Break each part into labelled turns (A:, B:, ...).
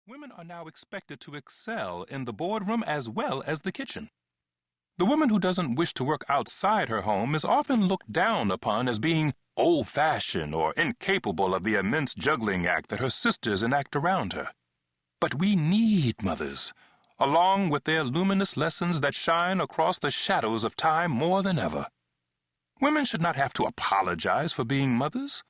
A: Women are now expected to excel in the boardroom as well as the kitchen. The woman who doesn't wish to work outside her home is often looked down upon as being old-fashioned or incapable of the immense juggling act that her sisters enact around her. But we need mothers, along with their luminous lessons that shine across the shadows of time more than ever. Women should not have to apologize for being mothers.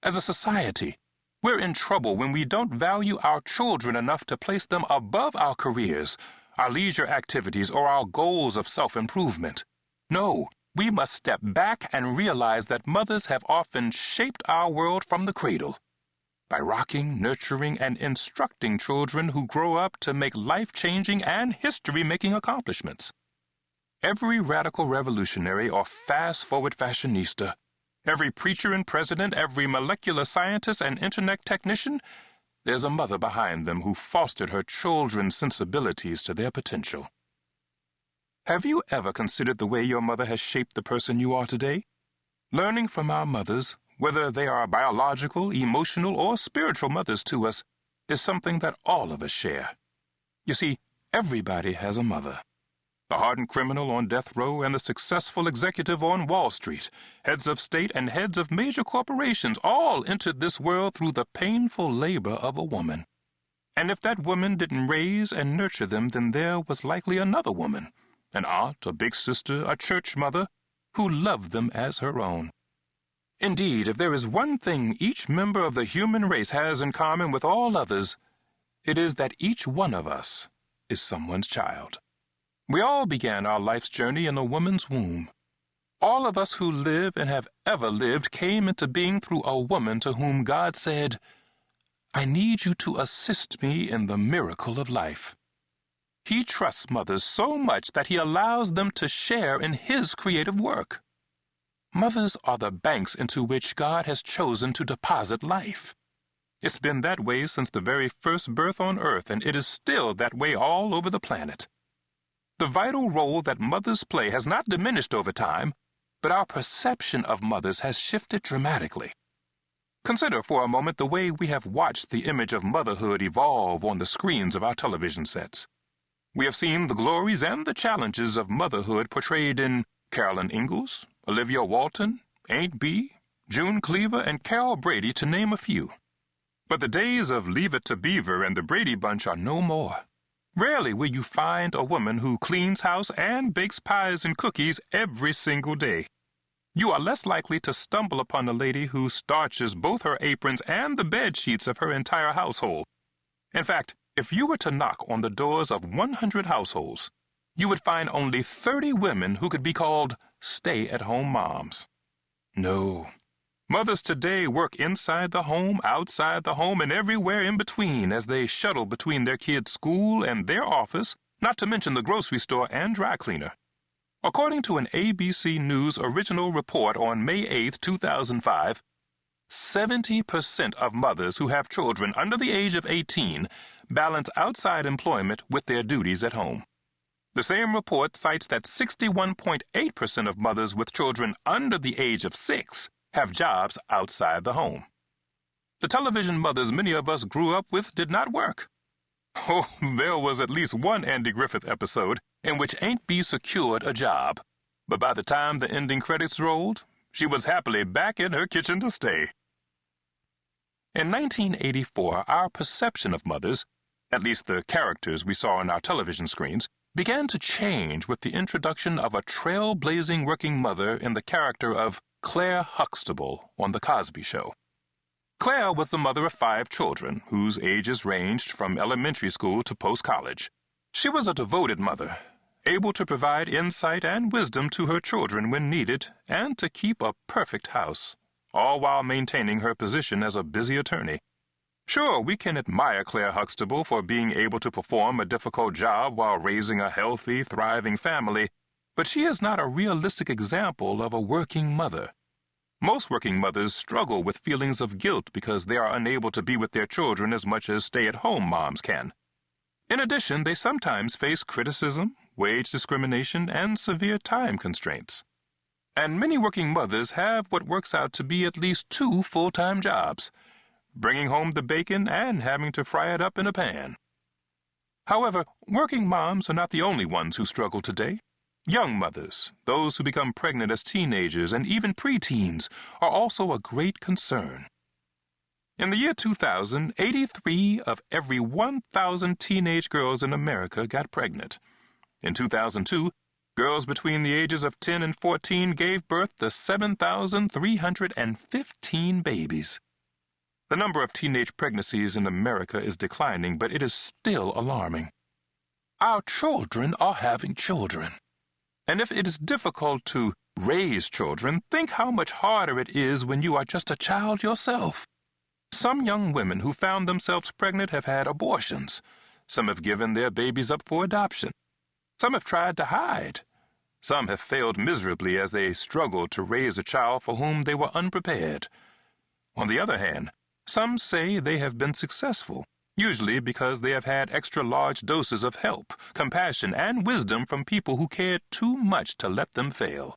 A: As a society, we're in trouble when we don't value our children enough to place them above our careers, our leisure activities, or our goals of self-improvement. No, we must step back and realize that mothers have often shaped our world from the cradle by rocking, nurturing, and instructing children who grow up to make life-changing and history-making accomplishments. Every radical revolutionary or fast-forward fashionista, every preacher and president, every molecular scientist and internet technician, there's a mother behind them who fostered her children's sensibilities to their potential. Have you ever considered the way your mother has shaped the person you are today? Learning from our mothers, whether they are biological, emotional, or spiritual mothers to us, is something that all of us share. You see, everybody has a mother. The hardened criminal on death row and the successful executive on Wall Street, heads of state and heads of major corporations all entered this world through the painful labor of a woman. And if that woman didn't raise and nurture them, then there was likely another woman, an aunt, a big sister, a church mother, who loved them as her own. Indeed, if there is one thing each member of the human race has in common with all others, it is that each one of us is someone's child. We all began our life's journey in a woman's womb. All of us who live and have ever lived came into being through a woman to whom God said, "I need you to assist me in the miracle of life." He trusts mothers so much that he allows them to share in his creative work. Mothers are the banks into which God has chosen to deposit life. It's been that way since the very first birth on earth, and it is still that way all over the planet. The vital role that mothers play has not diminished over time, but our perception of mothers has shifted dramatically. Consider for a moment the way we have watched the image of motherhood evolve on the screens of our television sets. We have seen the glories and the challenges of motherhood portrayed in Carolyn Ingalls, Olivia Walton, Aunt Bee, June Cleaver, and Carol Brady, to name a few. But the days of Leave It to Beaver and the Brady Bunch are no more. Rarely will you find a woman who cleans house and bakes pies and cookies every single day. You are less likely to stumble upon a lady who starches both her aprons and the bed sheets of her entire household. In fact, if you were to knock on the doors of 100 households, you would find only 30 women who could be called stay-at-home moms. No. Mothers today work inside the home, outside the home, and everywhere in between as they shuttle between their kids' school and their office, not to mention the grocery store and dry cleaner. According to an ABC News original report on May 8, 2005, 70% of mothers who have children under the age of 18 balance outside employment with their duties at home. The same report cites that 61.8% of mothers with children under the age of 6 have jobs outside the home. The television mothers many of us grew up with did not work. Oh, there was at least one Andy Griffith episode in which Aunt Bee secured a job, but by the time the ending credits rolled, she was happily back in her kitchen to stay. In 1984, our perception of mothers, at least the characters we saw on our television screens, began to change with the introduction of a trailblazing working mother in the character of Claire Huxtable on The Cosby Show. Claire was the mother of 5 children, whose ages ranged from elementary school to post-college. She was a devoted mother, able to provide insight and wisdom to her children when needed, and to keep a perfect house, all while maintaining her position as a busy attorney. Sure, we can admire Claire Huxtable for being able to perform a difficult job while raising a healthy, thriving family, but she is not a realistic example of a working mother. Most working mothers struggle with feelings of guilt because they are unable to be with their children as much as stay-at-home moms can. In addition, they sometimes face criticism, wage discrimination, and severe time constraints. And many working mothers have what works out to be at least 2 full-time jobs, bringing home the bacon and having to fry it up in a pan. However, working moms are not the only ones who struggle today. Young mothers, those who become pregnant as teenagers and even preteens, are also a great concern. In the year 2000, 83 of every 1,000 teenage girls in America got pregnant. In 2002, girls between the ages of 10 and 14 gave birth to 7,315 babies. The number of teenage pregnancies in America is declining, but it is still alarming. Our children are having children. And if it is difficult to raise children, think how much harder it is when you are just a child yourself. Some young women who found themselves pregnant have had abortions. Some have given their babies up for adoption. Some have tried to hide. Some have failed miserably as they struggled to raise a child for whom they were unprepared. On the other hand, some say they have been successful, usually because they have had extra large doses of help, compassion, and wisdom from people who cared too much to let them fail.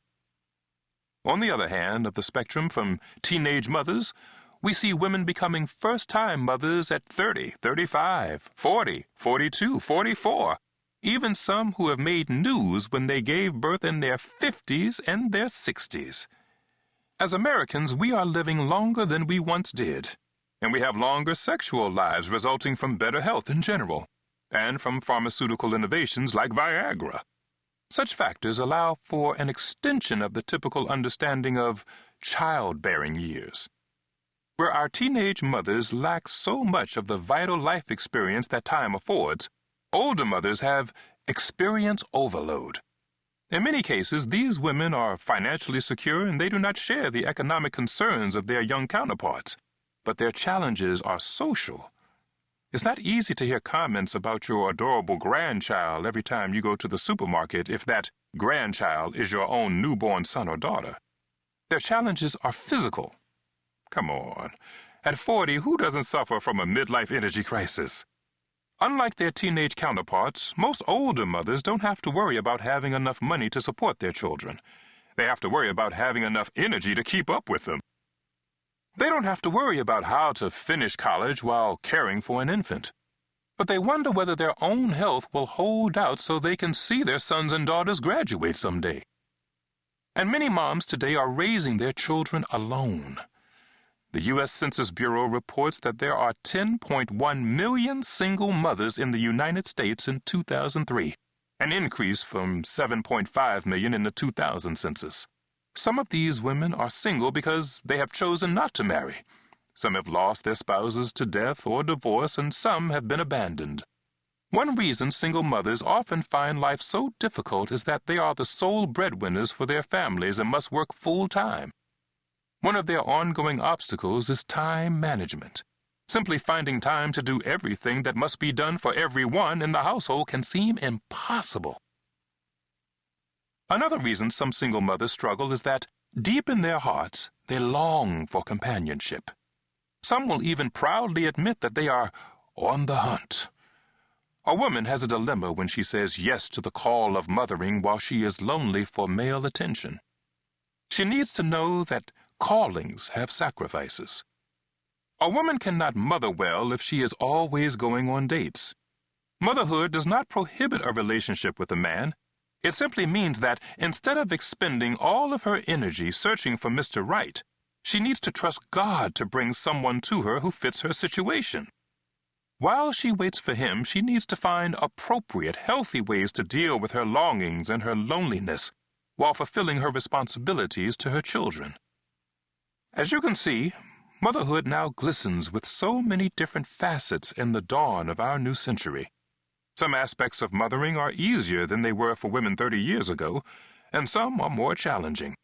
A: On the other hand of the spectrum, from teenage mothers, we see women becoming first-time mothers at 30, 35, 40, 42, 44, even some who have made news when they gave birth in their 50s and their 60s. As Americans, we are living longer than we once did, and we have longer sexual lives resulting from better health in general, and from pharmaceutical innovations like Viagra. Such factors allow for an extension of the typical understanding of childbearing years. Where our teenage mothers lack so much of the vital life experience that time affords, older mothers have experience overload. In many cases, these women are financially secure and they do not share the economic concerns of their young counterparts, but their challenges are social. It's not easy to hear comments about your adorable grandchild every time you go to the supermarket if that grandchild is your own newborn son or daughter. Their challenges are physical. Come on. At 40, who doesn't suffer from a midlife energy crisis? Unlike their teenage counterparts, most older mothers don't have to worry about having enough money to support their children. They have to worry about having enough energy to keep up with them. They don't have to worry about how to finish college while caring for an infant. But they wonder whether their own health will hold out so they can see their sons and daughters graduate someday. And many moms today are raising their children alone. The U.S. Census Bureau reports that there are 10.1 million single mothers in the United States in 2003, an increase from 7.5 million in the 2000 census. Some of these women are single because they have chosen not to marry. Some have lost their spouses to death or divorce, and some have been abandoned. One reason single mothers often find life so difficult is that they are the sole breadwinners for their families and must work full-time. One of their ongoing obstacles is time management. Simply finding time to do everything that must be done for everyone in the household can seem impossible. Another reason some single mothers struggle is that, deep in their hearts, they long for companionship. Some will even proudly admit that they are on the hunt. A woman has a dilemma when she says yes to the call of mothering while she is lonely for male attention. She needs to know that callings have sacrifices. A woman cannot mother well if she is always going on dates. Motherhood does not prohibit a relationship with a man. It simply means that instead of expending all of her energy searching for Mr. Right, she needs to trust God to bring someone to her who fits her situation. While she waits for him, she needs to find appropriate, healthy ways to deal with her longings and her loneliness while fulfilling her responsibilities to her children. As you can see, motherhood now glistens with so many different facets in the dawn of our new century. Some aspects of mothering are easier than they were for women 30 years ago, and some are more challenging.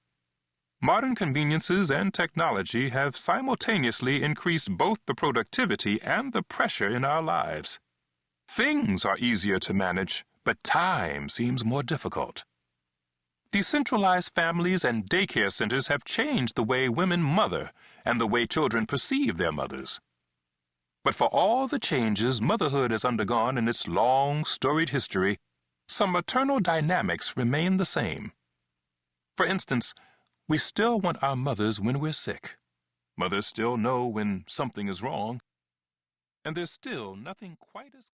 A: Modern conveniences and technology have simultaneously increased both the productivity and the pressure in our lives. Things are easier to manage, but time seems more difficult. Decentralized families and daycare centers have changed the way women mother and the way children perceive their mothers. But for all the changes motherhood has undergone in its long, storied history, some maternal dynamics remain the same. For instance, we still want our mothers when we're sick. Mothers still know when something is wrong, and there's still nothing quite as